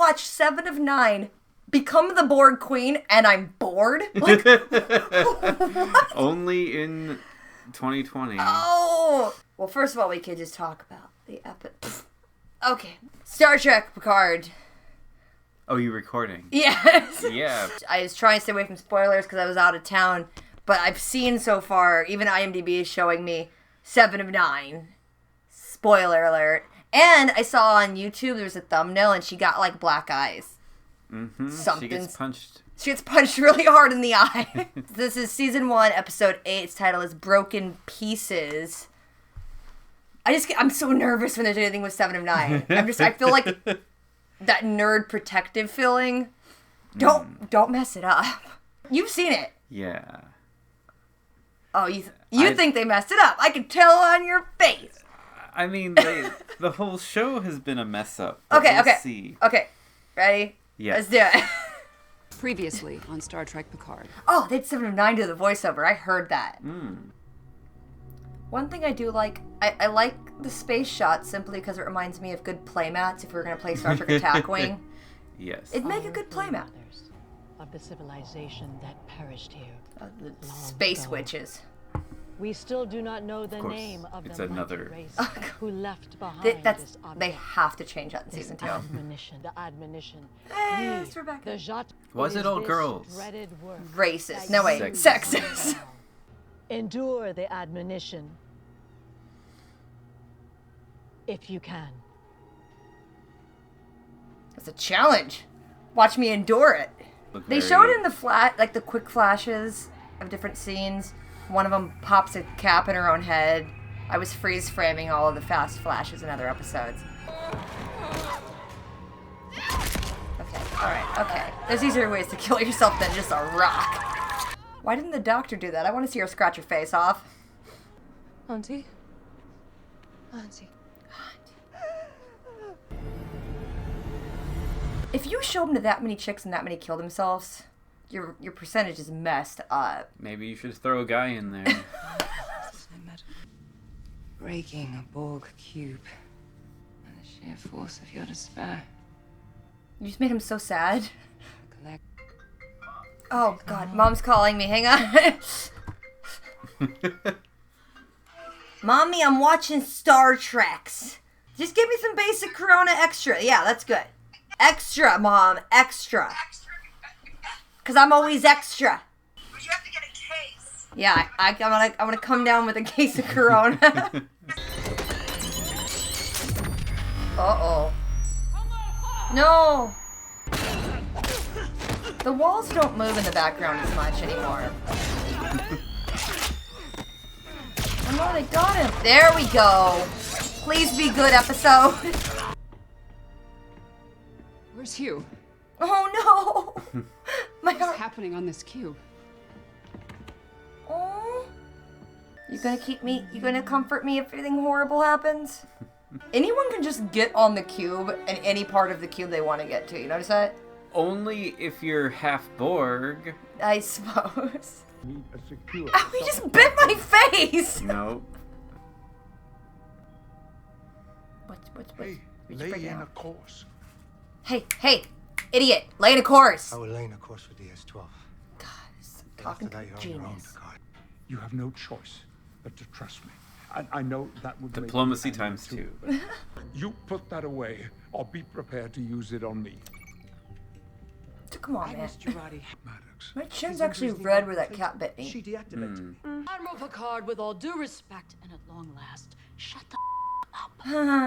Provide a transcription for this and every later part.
watch 7 of 9 become the Borg queen and I'm bored? Like, what? Only in 2020. Oh! Well, first of all, we could just talk about the epic. Okay. Star Trek Picard. Oh, you recording? Yes. Yeah. I was trying to stay away from spoilers because I was out of town, but I've seen so far, even IMDb is showing me 7 of 9. Spoiler alert. And I saw on YouTube there was a thumbnail and she got like black eyes. Mm-hmm. Something. She gets punched really hard in the eye. This is season 1, episode 8. Its title is Broken Pieces. I'm so nervous when there's anything with 7 of 9. I feel like that nerd protective feeling. Don't mess it up. You've seen it. Yeah. Oh, you think they messed it up. I can tell on your face. I mean, the whole show has been a mess up. Okay. See. Okay. Ready? Yeah. Let's do it. Previously on Star Trek Picard. Oh, they had 7 of 9 do the voiceover. I heard that. Mm. One thing I do like, I like the space shot simply because it reminds me of good playmats if we were going to play Star Trek Attack Wing. Yes. It'd make a good playmat. Of the civilization that perished here. The space witches. We still do not know the course, name of it's the another race who left behind this object. They have to change that in season 2. The admonition. Hey, it's Rebecca. Was it all girls? Racist. No, wait. Sexist. Endure the admonition. If you can. It's a challenge. Watch me endure it. They showed in the quick flashes of different scenes. One of them pops a cap in her own head. I was freeze framing all of the fast flashes in other episodes. Okay, alright, okay. There's easier ways to kill yourself than just a rock. Why didn't the doctor do that? I want to see her scratch her face off. Auntie? If you showed them to that many chicks and that many kill themselves, your percentage is messed up. Maybe you should throw a guy in there. Breaking a Borg cube and the sheer force of your despair. You just made him so sad. Oh God, Mom's calling me. Hang on. Mommy, I'm watching Star Treks. Just give me some basic Corona extra. Yeah, that's good. Extra, Mom, extra. Because I'm always extra. But you have to get a case. Yeah, I want to come down with a case of Corona. Uh-oh. No. The walls don't move in the background as much anymore. Oh no, they got him. There we go. Please be good, episode. Where's Hugh? Oh no. My What's heart. happening on this cube? Oh. You gonna comfort me if anything horrible happens? Anyone can just get on the cube and any part of the cube they want to get to. You notice that? Only if you're half Borg. I suppose. Oh, he just bit my face! Nope. What's Hey, lay in a course. Hey, idiot, lay in a course. I will lay in a course for DS-12. God, this talking to a genius. You have no choice but to trust me. I know that would Diplomacy make you angry times too. 2. You put that away, or be prepared to use it on me. Come on, man. Maddox. My chin's actually red where that cat bit me. She deactivated. Admiral Picard, with all due respect and at long last, shut the up.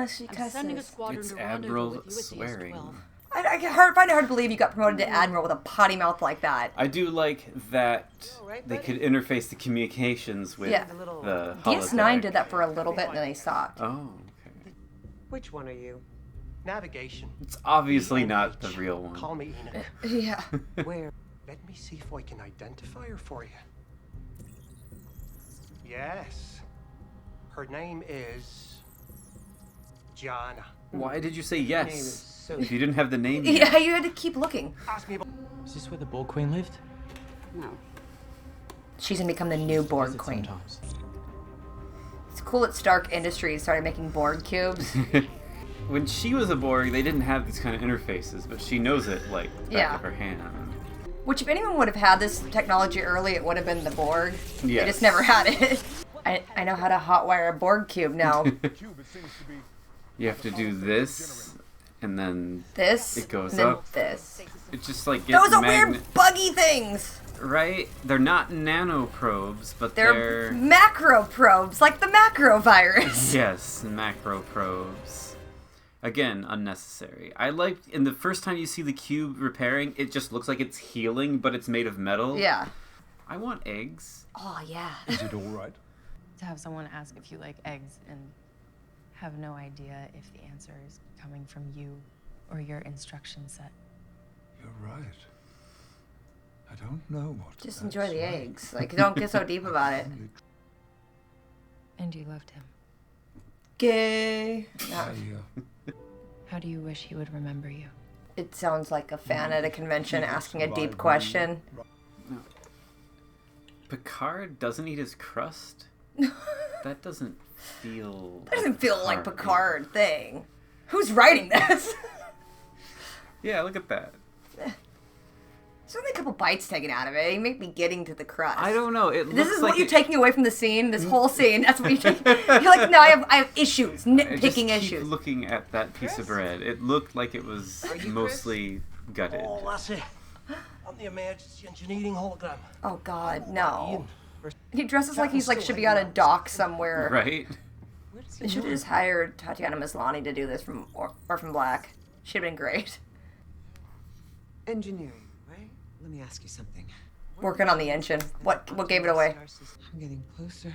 She I'm sending a cusses. squadron It's to rendezvous Admiral with you at swearing. DS-12. I find it hard to believe you got promoted to Admiral with a potty mouth like that. I do like that they could interface the communications with Yeah. the DS9 holodeck. did that for a little bit and then they stopped. Oh, okay. Which one are you? Navigation. It's obviously not the real one. Call me Enoch. Yeah. Where? Let me see if I can identify her for you. Yes. Her name is Jana. Why did you say yes? So If you didn't have the name yet. Yeah, you had to keep looking. ask me about Is this where the Borg Queen lived? No. She's gonna become the new Borg Visit queen. sometimes. It's cool that Stark Industries started making Borg cubes. when she was a Borg, they didn't have these kind of interfaces, but she knows it like back of her hand. Which, if anyone would have had this technology early, it would have been the Borg. Yes. They just never had it. I know how to hotwire a Borg cube now. You have to do this, and then This. it goes and then up. This. It just like gets Those are weird buggy things! Right? They're not nanoprobes, but They're macro probes, like the macro virus. Yes, macro probes. Again, unnecessary. I like, in the first time you see the cube repairing, it just looks like it's healing, but it's made of metal. Yeah. I want eggs. Oh, yeah. Is it all right? To have someone ask if you like eggs and have no idea if the answer is coming from you or your instruction set. You're right. I don't know what. Just enjoy the eggs. Like, don't get so deep about it. And you loved him. Gay. No. How do you wish he would remember you? It sounds like a fan at a convention asking a deep question. No. Picard doesn't eat his crust? That doesn't feel... That doesn't feel like Picard thing. Who's writing this? Yeah, look at that. There's only a couple bites taken out of it. You make me getting to the crust. I don't know. This is what you're taking away from the scene. This whole scene. That's what you're taking. You're like, no, I have issues. Nitpicking I just keep issues. looking at that piece of bread. It looked like it was mostly gutted. Oh, lassie. I'm the emergency engineering hologram. Oh God, no. He dresses like he's like should be on a dock somewhere. Right? They should have just hired Tatiana Maslany to do this from Orphan Black. She'd have been great. Engineering, right? Let me ask you something. Working on the engine. What gave it away? I'm getting closer.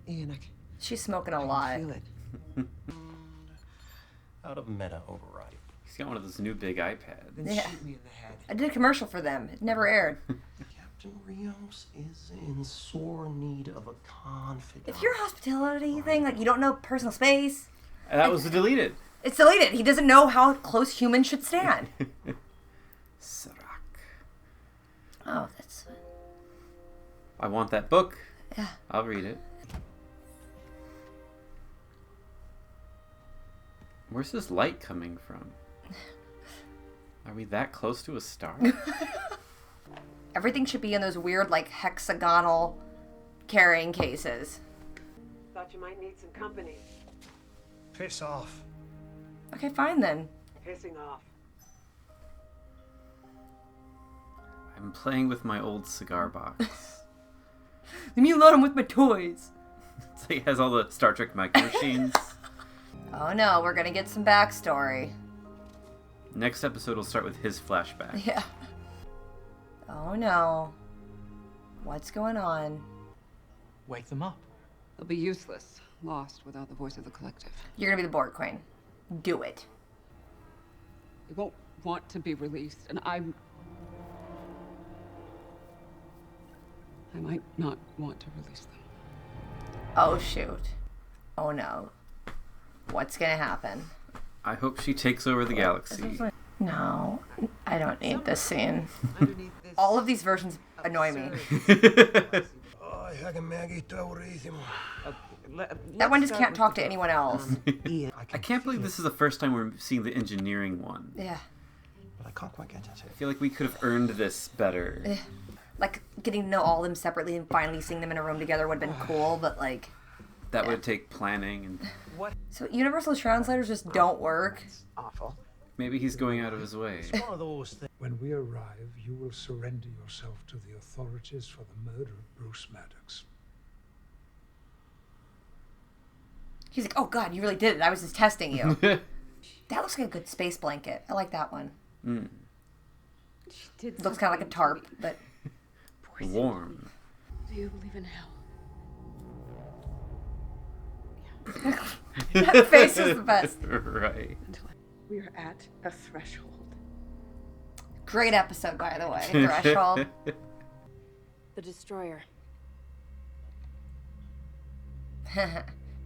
Ian, She's smoking a lot. feel it. Out of meta override. He's got one of those new big iPads. Then Yeah. shoot me in the head. I did a commercial for them. It never aired. Captain Rios is in sore need of a confidant. If your hospitality thing, like you don't know personal space, That was deleted. it's deleted. He doesn't know how close humans should stand. Serac. Oh, that's... I want that book. Yeah. I'll read it. Where's this light coming from? Are we that close to a star? Everything should be in those weird, like, hexagonal carrying cases. Thought you might need some company. Piss off. Okay, fine then. Pissing off. I'm playing with my old cigar box. Leave me alone with my toys. It's like it has all the Star Trek micro machines. Oh no, we're gonna get some backstory. Next episode will start with his flashback. Yeah. Oh no. What's going on? Wake them up. They'll be useless, lost without the voice of the collective. You're gonna be the Borg Queen. Do it. They won't want to be released, and I might not want to release them. Oh shoot. Oh no. What's gonna happen? I hope she takes over the galaxy. No, I don't need this scene. All of these versions annoy me. That one just can't talk to anyone else. I can't believe this is the first time we're seeing the engineering one. Yeah. But I can't quite get at it. I feel like we could have earned this better. Like, getting to know all of them separately and finally seeing them in a room together would have been cool, but like... That would take planning, and So universal translators just don't work? Awful. maybe he's going out of his way. One of those things. When we arrive, you will surrender yourself to the authorities for the murder of Bruce Maddox. He's like, oh god, you really did it. I was just testing you. That looks like a good space blanket. I like that one. Mm. It looks kind of like a tarp, but... Warm. Do you believe in hell? That face is the best. Right. We're at a threshold. Great episode, by the way. Threshold. The destroyer.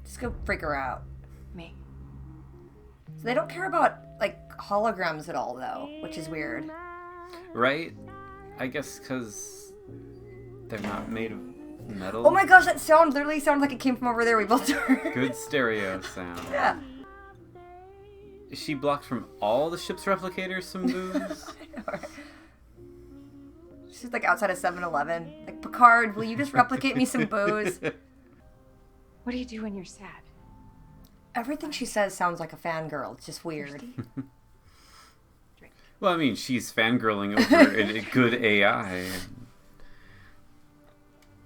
Just go freak her out. Me. So they don't care about, like, holograms at all, though, which is weird. Right? I guess because they're not made of metal. Oh my gosh, that sound literally sounds like it came from over there. We both heard. Good stereo sound. Yeah. Is she blocked from all the ship's replicators some booze? She's like outside of 7-Eleven. Like, Picard, will you just replicate me some booze? What do you do when you're sad? Everything she says sounds like a fangirl. It's just weird. Well, I mean, she's fangirling over a good AI.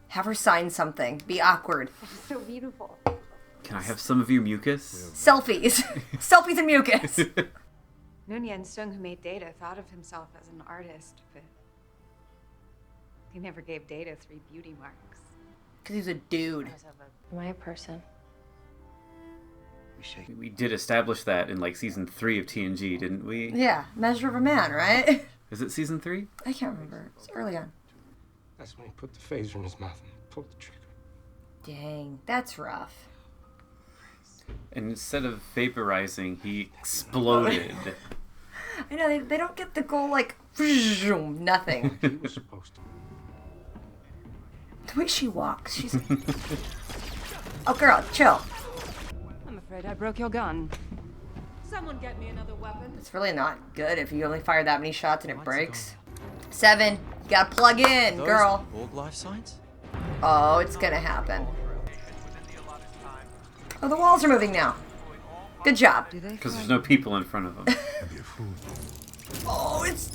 Have her sign something. Be awkward. It's so beautiful. Can I have some of your mucus? Selfies. Selfies and mucus. Noonien Sung, who made Data, thought of himself as an artist, but he never gave Data 3 beauty marks. Because he's a dude. Am I a person? We did establish that in like season 3 of TNG, didn't we? Yeah, Measure of a Man, right? Is it season 3? I can't remember. It's early on. That's when he put the phaser in his mouth and pulled the trigger. Dang, that's rough. And instead of vaporizing, he exploded. I know, they don't get the goal like, nothing. He was supposed to. The way she walks, she's... Oh, girl, chill. I'm afraid I broke your gun. Someone get me another weapon. It's really not good if you only fire that many shots and it breaks. 7, you gotta plug in, girl. Borg life signs? Oh, it's gonna happen. Oh, the walls are moving now. Good job. Because there's no people in front of them. Oh, it's...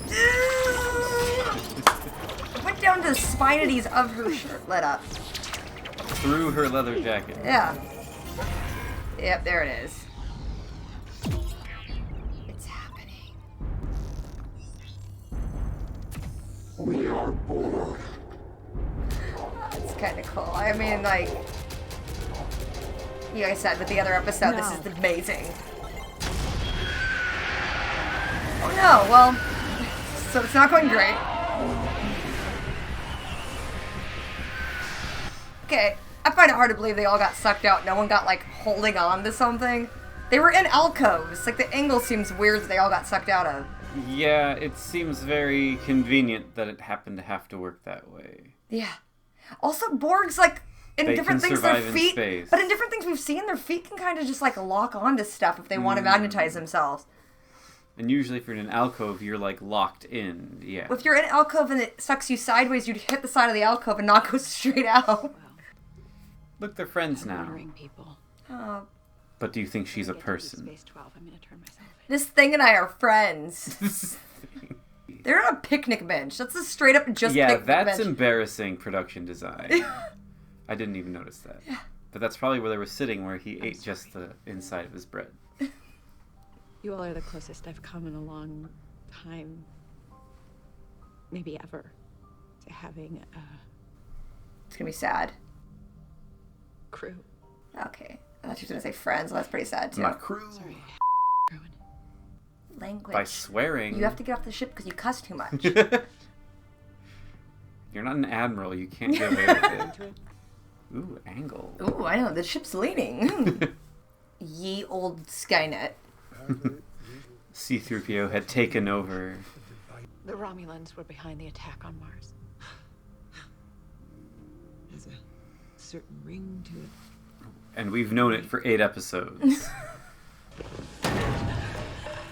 Went down to the spinities of her shirt. Let up. Through her leather jacket. Yeah. Yep, there it is. It's happening. We are Borg. It's kind of cool. I mean, like... You guys said with the other episode, this is amazing. Oh no, well... So it's not going great. Okay, I find it hard to believe they all got sucked out. No one got, like, holding on to something. They were in alcoves. Like, the angle seems weird that they all got sucked out of. Yeah, it seems very convenient that it happened to have to work that way. Yeah. Also, Borg's, like, in They different can things, their survive in feet... space. But in different things we've seen, their feet can kind of just, like, lock onto stuff if they want to magnetize themselves. And usually if you're in an alcove, you're, like, locked in. Yeah. If you're in an alcove and it sucks you sideways, you'd hit the side of the alcove and not go straight out. Look, they're friends now. People. Oh, But do you think she's a person? Space 12. I'm gonna turn myself in. this thing and I are friends. They're on a picnic bench. That's a straight up just Yeah, picnic that's bench. embarrassing production design. I didn't even notice that. Yeah. But that's probably where they were sitting, where he ate just the inside of his bread. You all are the closest I've come in a long time, maybe ever, to having a It's gonna be sad. crew. Okay. I thought she was gonna say friends. Well, that's pretty sad too. My crew. Sorry. Ruin. Language. By swearing. You have to get off the ship because you cuss too much. You're not an admiral. You can't get away with it. Ooh, angle. Ooh, I know. The ship's leaning. Ye old Skynet. C-3PO had taken over. The Romulans were behind the attack on Mars. There's a certain ring to it. And we've known it for 8 episodes.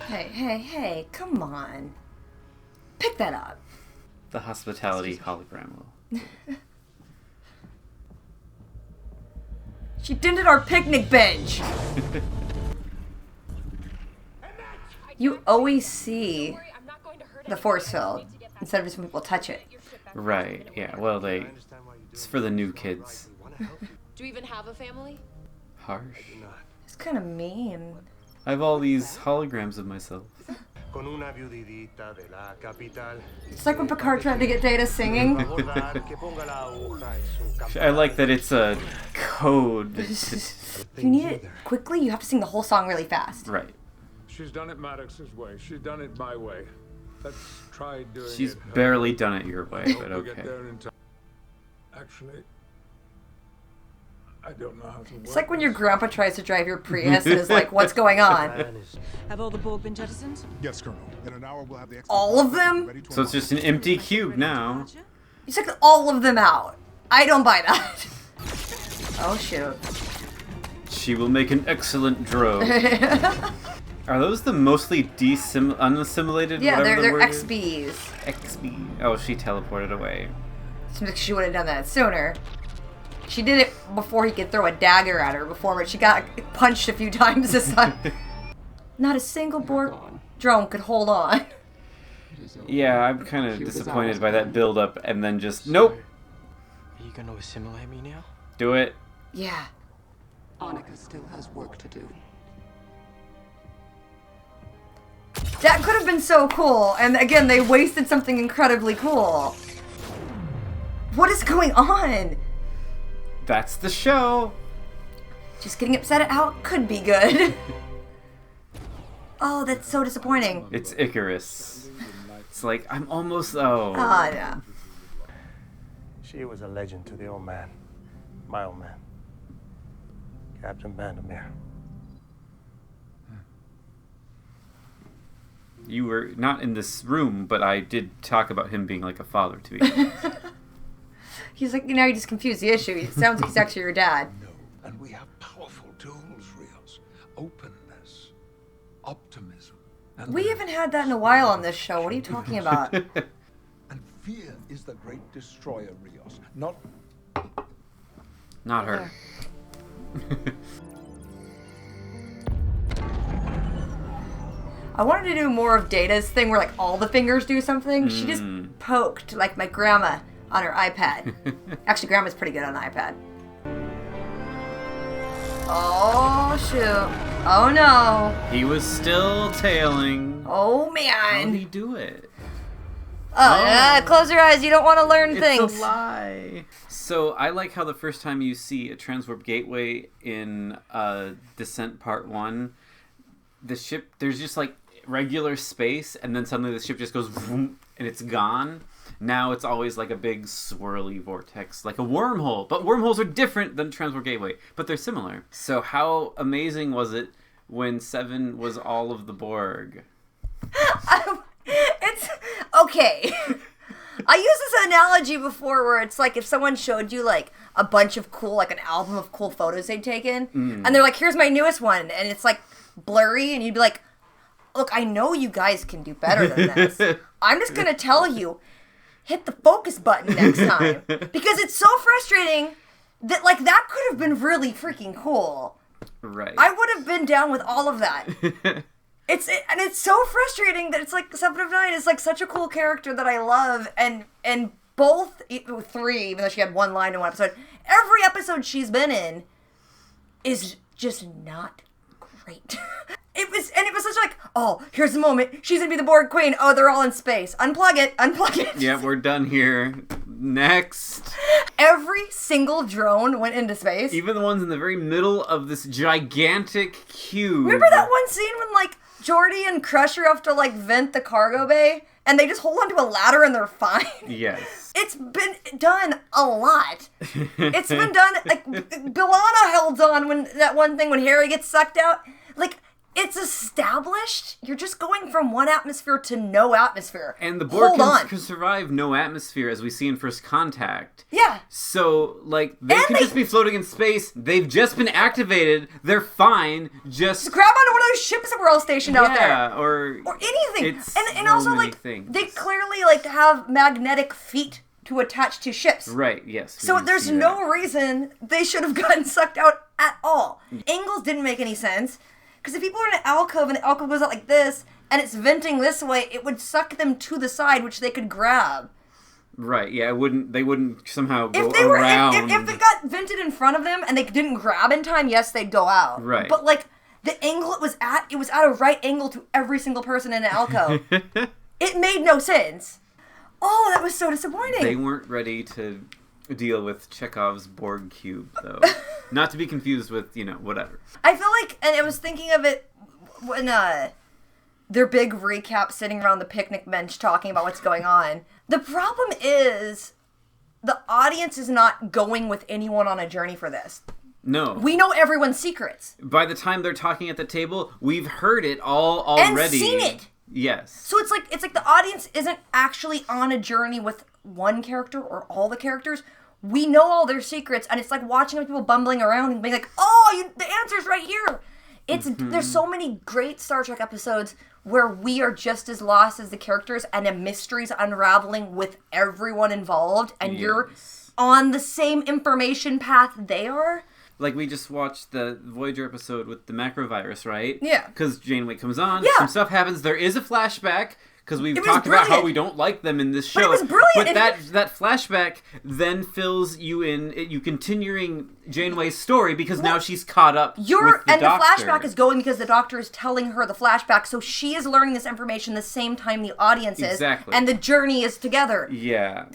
Hey, come on. Pick that up. The hospitality hologram will. She dented our picnic bench. You always see the force field instead of just when people touch it. Right, yeah. Well, it's for the new kids. Do you even have a family? Harsh. It's kind of mean. I have all these holograms of myself. It's like when Picard tried to get Data singing. I like that it's a code. If you need it quickly, you have to sing the whole song really fast. Right. She's done it Maddox's way. She's done it my way. Let's try doing it. She's barely done it your way, but We'll get okay. there in time. Actually, I don't know how to work. It's like when your grandpa tries to drive your Prius and is like, what's going on? Have all the Borg been jettisoned? Yes, Colonel. In an hour, we'll have the All of them? So it's just an empty cube now. You took all of them out. I don't buy that. Oh, shoot. She will make an excellent drone. Are those the mostly unassimilated? Yeah, whatever they're the word is? XBs. XB. Oh, she teleported away. She would have done that sooner. She did it before he could throw a dagger at her before, but she got punched a few times this time. Not a single Borg drone could hold on. Yeah, I'm kind of disappointed by that build-up, and then just, nope. Are you gonna assimilate me now? Do it. Yeah. Annika still has work to do. That could have been so cool, and again, they wasted something incredibly cool. What is going on? That's the show. Just getting upset at how it could be good. Oh, that's so disappointing. It's Icarus. It's like, I'm almost, oh. Ah, yeah. She was a legend to the old man. My old man. Captain Vandermeer. You were not in this room, but I did talk about him being like a father to me. He's like, now you just confused the issue. It sounds like he's actually your dad. No, and we have powerful tools, Rios. Openness, optimism. And We haven't had that in a while on this show. What are you talking about? And fear is the great destroyer, Rios. Not her. I wanted to do more of Data's thing where like all the fingers do something. She just poked like my grandma on her iPad. Actually, grandma's pretty good on the iPad. Oh shoot. Oh no. He was still tailing. Oh man. How did he do it? Close your eyes. You don't want to learn things. It's a lie. So I like how the first time you see a transwarp gateway in Descent Part 1, the ship, there's just like regular space, and then suddenly the ship just goes vroom, and it's gone. Now it's always like a big swirly vortex, like a wormhole. But wormholes are different than transwarp gateway, but they're similar. So how amazing was it when Seven was all of the Borg? It's okay. I used this analogy before where it's like if someone showed you like a bunch of cool, like an album of cool photos they'd taken, and they're like, here's my newest one, and it's like blurry, and you'd be like, look, I know you guys can do better than this. I'm just gonna tell you, hit the focus button next time. Because it's so frustrating that like that could have been really freaking cool. Right. I would have been down with all of that. It's so frustrating that it's like Seven of Nine is like such a cool character that I love, and both three, even though she had one line in one episode, every episode she's been in is just not great. It was such like, oh, here's the moment, she's gonna be the Borg Queen, oh, they're all in space, unplug it. Yeah, we're done here. Next. Every single drone went into space. Even the ones in the very middle of this gigantic cube. Remember that one scene when like Geordi and Crusher have to like vent the cargo bay and they just hold onto a ladder and they're fine? Yes. It's been done a lot. It's been done, like, B'Elanna held on when that one thing when Harry gets sucked out. Like, it's established. You're just going from one atmosphere to no atmosphere. And the Borg can survive no atmosphere, as we see in First Contact. Yeah. So, like, they can just be floating in space. They've just been activated. They're fine. Just grab onto one of those ships that we're all stationed out there. Yeah, or anything. It's and also, like, things. They clearly, like, have magnetic feet to attach to ships. Right, yes. So there's no reason they should have gotten sucked out at all. Angles didn't make any sense. Because if people are in an alcove and the alcove goes out like this, and it's venting this way, it would suck them to the side, which they could grab. Right, yeah, they wouldn't somehow go around. If it got vented in front of them and they didn't grab in time, yes, they'd go out. Right. But, like, the angle it was at a right angle to every single person in an alcove. It made no sense. Oh, that was so disappointing. They weren't ready to deal with Chekhov's Borg cube, though. Not to be confused with, whatever. I feel like, and I was thinking of it when their big recap sitting around the picnic bench talking about what's going on. The problem is the audience is not going with anyone on a journey for this. No. We know everyone's secrets. By the time they're talking at the table, we've heard it all already. And seen it. Yes. So it's like the audience isn't actually on a journey with one character or all the characters. We know all their secrets, and it's like watching people bumbling around and being like, oh, the answer's right here. There's so many great Star Trek episodes where we are just as lost as the characters and a mystery's unraveling with everyone involved, and you're on the same information path they are. Like, we just watched the Voyager episode with the macrovirus, right? Yeah. Because Janeway comes on, some stuff happens, there is a flashback, because we've talked about how we don't like them in this show. But it was brilliant. But that flashback then fills you in, you continuing Janeway's story, because now she's caught up with the Doctor. The flashback is going because the Doctor is telling her the flashback, so she is learning this information the same time the audience is. Exactly. And the journey is together. Yeah.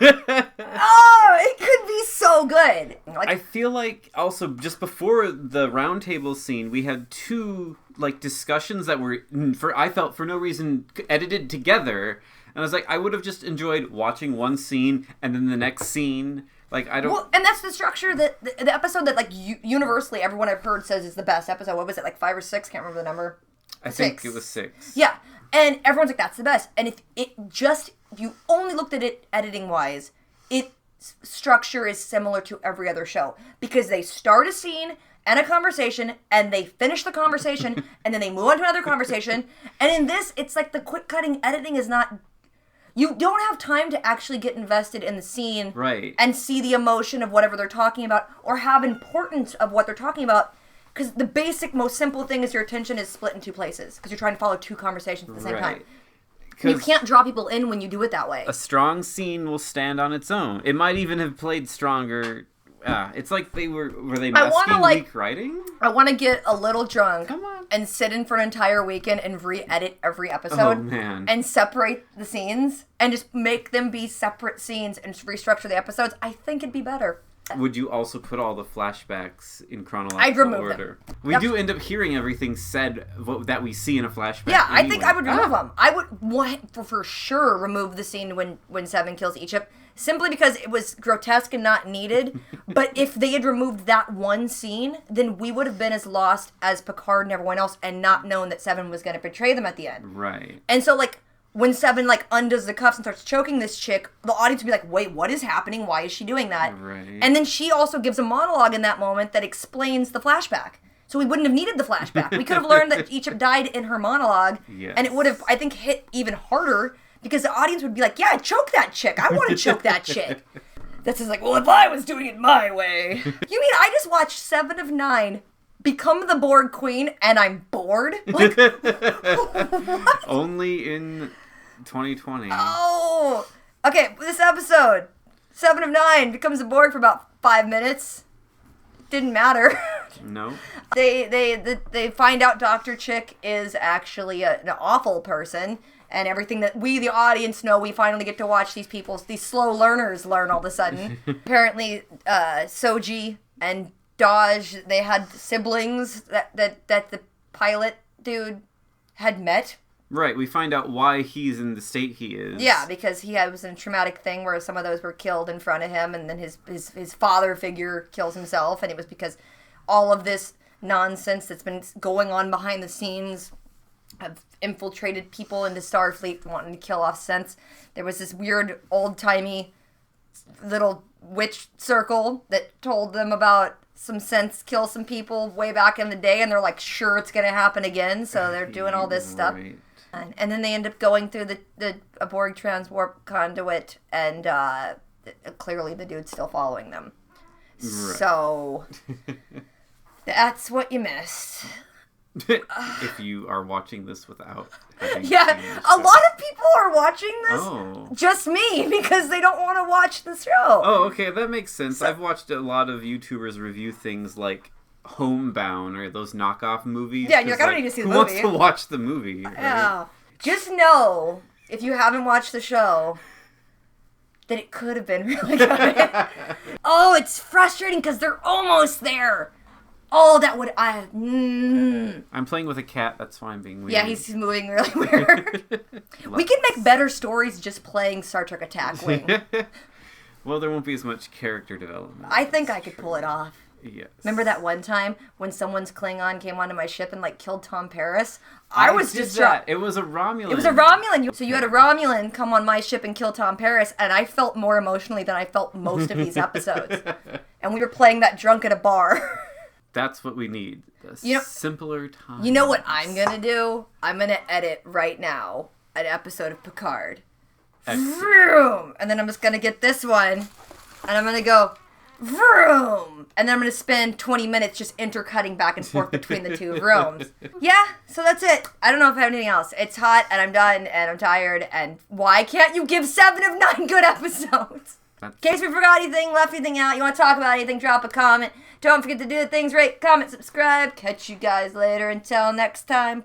It could be so good. I feel like also just before the roundtable scene, we had two discussions that were I felt for no reason edited together, and I was like, I would have just enjoyed watching one scene and then the next scene. Well, and that's the structure that the episode that universefully everyone I've heard says is the best episode. What was it, 5 or 6? Can't remember the number. I think it was 6. Yeah, and everyone's like, that's the best. And if you only looked at it editing-wise, its structure is similar to every other show. Because they start a scene and a conversation, and they finish the conversation, and then they move on to another conversation. And in this, it's like the quick-cutting editing is not... You don't have time to actually get invested in the scene and see the emotion of whatever they're talking about, or have importance of what they're talking about. Because the basic, most simple thing is your attention is split in two places, because you're trying to follow two conversations at the same time. You can't draw people in when you do it that way. A strong scene will stand on its own. It might even have played stronger. It's like were they masking weak writing? I want to get a little drunk and sit in for an entire weekend and re-edit every episode. Oh, man. And separate the scenes and just make them be separate scenes and restructure the episodes. I think it'd be better. Would you also put all the flashbacks in chronological order? We do end up hearing everything said that we see in a flashback. Yeah, anyway. I think I would remove them. I would want for sure remove the scene when Seven kills Egypt, simply because it was grotesque and not needed. But if they had removed that one scene, then we would have been as lost as Picard and everyone else, and not known that Seven was going to betray them at the end. Right. And so, when Seven, undoes the cuffs and starts choking this chick, the audience would be like, wait, what is happening? Why is she doing that? Right. And then she also gives a monologue in that moment that explains the flashback. So we wouldn't have needed the flashback. We could have learned that Egypt died in her monologue, and it would have, I think, hit even harder, because the audience would be like, yeah, choke that chick. I want to choke that chick. That's just like, well, if I was doing it my way. You mean I just watched 7 of 9 become the Borg queen, and I'm bored? What? Only in 2020. Oh! Okay, this episode, 7 of 9 becomes a Borg for about 5 minutes. Didn't matter. No. They find out Dr. Chick is actually an awful person, and everything that we, the audience, know, we finally get to watch these slow learners learn all of a sudden. Apparently, Soji and Daj, they had siblings that the pilot dude had met. Right, we find out why he's in the state he is. Yeah, because he was in a traumatic thing where some of those were killed in front of him, and then his father figure kills himself, and it was because all of this nonsense that's been going on behind the scenes have infiltrated people into Starfleet wanting to kill off sense. There was this weird old-timey little witch circle that told them about some sense kill some people way back in the day, and they're like, sure, it's going to happen again, so they're doing all this stuff. And then they end up going through the Borg transwarp conduit, and clearly the dude's still following them. Right. So, that's what you missed. If you are watching this without having seen a lot of people are watching this. Oh. Just me, because they don't want to watch the show. Oh, okay, that makes sense. So, I've watched a lot of YouTubers review things like Homebound or those knockoff movies. Yeah, you're like, I don't need to see the movie. Who wants to watch the movie? Right? Yeah. Just know, if you haven't watched the show, that it could have been really good. Oh, it's frustrating because they're almost there. Oh, that would... I'm playing with a cat, that's why I'm being weird. Yeah, he's moving really weird. We can make better stories just playing Star Trek Attack Wing. Well, there won't be as much character development. I think I could pull it off. Yes. Remember that one time when someone's Klingon came onto my ship and killed Tom Paris? I was distraught. It was a Romulan. It was a Romulan. So you had a Romulan come on my ship and kill Tom Paris, and I felt more emotionally than I felt most of these episodes. And we were playing that drunk at a bar. That's what we need. Simpler time. You know what I'm going to do? I'm going to edit right now an episode of Picard. Vroom! And then I'm just going to get this one, and I'm going to go, vroom! And then I'm going to spend 20 minutes just intercutting back and forth between the two rooms. Yeah, so that's it. I don't know if I have anything else. It's hot, and I'm done, and I'm tired, and why can't you give 7 of 9 good episodes? In case we forgot anything, left anything out, you want to talk about anything, drop a comment. Don't forget to do the things, rate, comment, subscribe. Catch you guys later. Until next time.